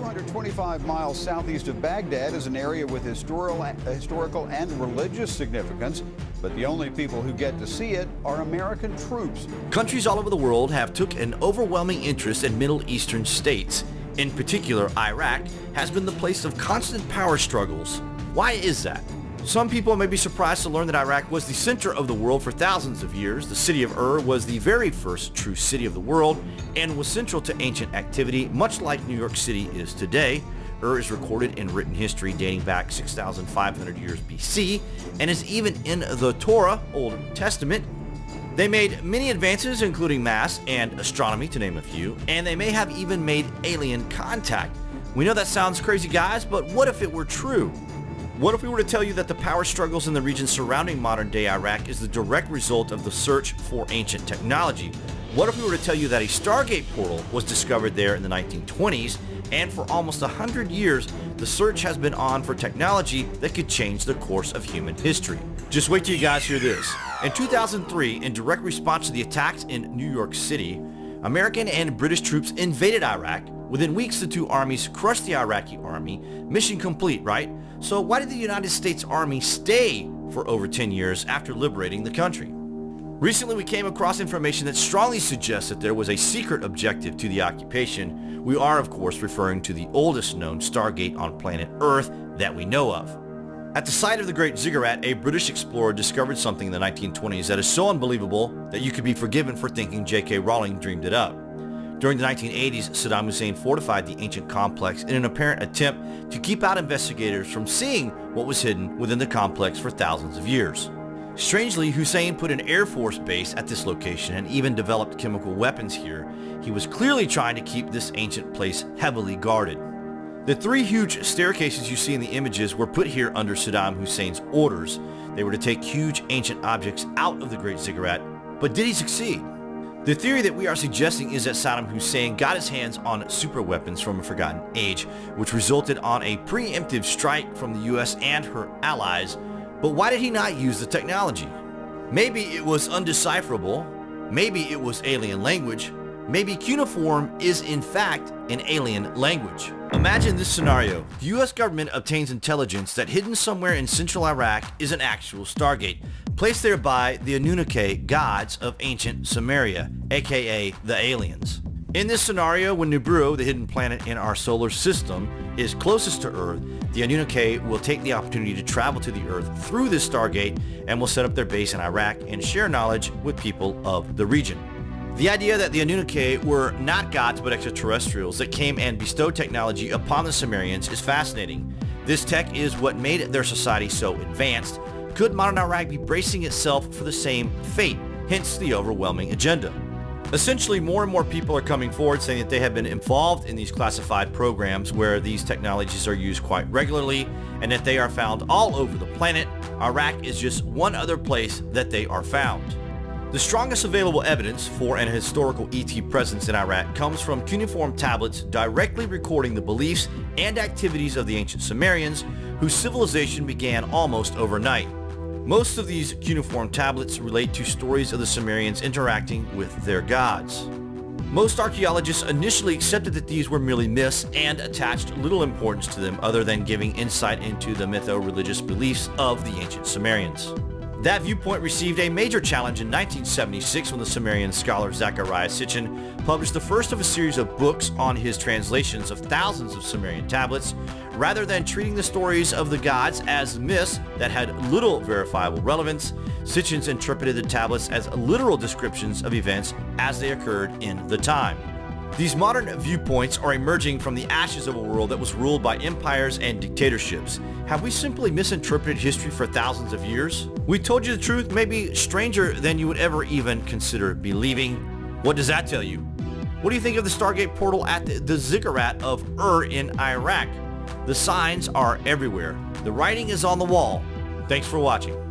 225 miles southeast of Baghdad is an area with historical and religious significance, but the only people who get to see it are American troops. Countries all over the world have took an overwhelming interest in Middle Eastern states. In particular, Iraq has been the place of constant power struggles. Why is that? Some people may be surprised to learn that Iraq was the center of the world for thousands of years. The city of Ur was the very first true city of the world and was central to ancient activity, much like New York City is today. Ur is recorded in written history dating back 6,500 years BC and is even in the Torah, Old Testament. They made many advances, including math and astronomy, to name a few, and they may have even made alien contact. We know that sounds crazy, guys, but what if it were true? What if we were to tell you that the power struggles in the region surrounding modern-day Iraq is the direct result of the search for ancient technology? What if we were to tell you that a Stargate portal was discovered there in the 1920s, and for almost 100 years, the search has been on for technology that could change the course of human history? Just wait till you guys hear this. In 2003, in direct response to the attacks in New York City, American and British troops invaded Iraq. Within weeks, the two armies crushed the Iraqi army. Mission complete, right? So why did the United States Army stay for over 10 years after liberating the country? Recently, we came across information that strongly suggests that there was a secret objective to the occupation. We are, of course, referring to the oldest known Stargate on planet Earth that we know of. At the site of the Great Ziggurat, a British explorer discovered something in the 1920s that is so unbelievable that you could be forgiven for thinking J.K. Rowling dreamed it up. During the 1980s, Saddam Hussein fortified the ancient complex in an apparent attempt to keep out investigators from seeing what was hidden within the complex for thousands of years. Strangely, Hussein put an Air Force base at this location and even developed chemical weapons here. He was clearly trying to keep this ancient place heavily guarded. The three huge staircases you see in the images were put here under Saddam Hussein's orders. They were to take huge ancient objects out of the Great Ziggurat, but did he succeed? The theory that we are suggesting is that Saddam Hussein got his hands on super weapons from a forgotten age, which resulted on a preemptive strike from the US and her allies. But why did he not use the technology? Maybe it was undecipherable. Maybe it was alien language. Maybe cuneiform is in fact an alien language. Imagine this scenario. The US government obtains intelligence that hidden somewhere in central Iraq is an actual Stargate, placed there by the Annunaki gods of ancient Sumeria, aka the aliens. In this scenario, when Nibiru, the hidden planet in our solar system, is closest to Earth, the Annunaki will take the opportunity to travel to the Earth through this Stargate and will set up their base in Iraq and share knowledge with people of the region. The idea that the Annunaki were not gods but extraterrestrials that came and bestowed technology upon the Sumerians is fascinating. This tech is what made their society so advanced. Could modern Iraq be bracing itself for the same fate? Hence the overwhelming agenda. Essentially, more and more people are coming forward saying that they have been involved in these classified programs where these technologies are used quite regularly and that they are found all over the planet. Iraq is just one other place that they are found. The strongest available evidence for an historical ET presence in Iraq comes from cuneiform tablets directly recording the beliefs and activities of the ancient Sumerians, whose civilization began almost overnight. Most of these cuneiform tablets relate to stories of the Sumerians interacting with their gods. Most archaeologists initially accepted that these were merely myths and attached little importance to them other than giving insight into the mytho-religious beliefs of the ancient Sumerians. That viewpoint received a major challenge in 1976 when the Sumerian scholar Zecharia Sitchin published the first of a series of books on his translations of thousands of Sumerian tablets. Rather than treating the stories of the gods as myths that had little verifiable relevance, Sitchin interpreted the tablets as literal descriptions of events as they occurred in the time. These modern viewpoints are emerging from the ashes of a world that was ruled by empires and dictatorships. Have we simply misinterpreted history for thousands of years? We told you the truth, maybe stranger than you would ever even consider believing. What does that tell you? What do you think of the Stargate portal at the Ziggurat of Ur in Iraq? The signs are everywhere. The writing is on the wall. Thanks for watching.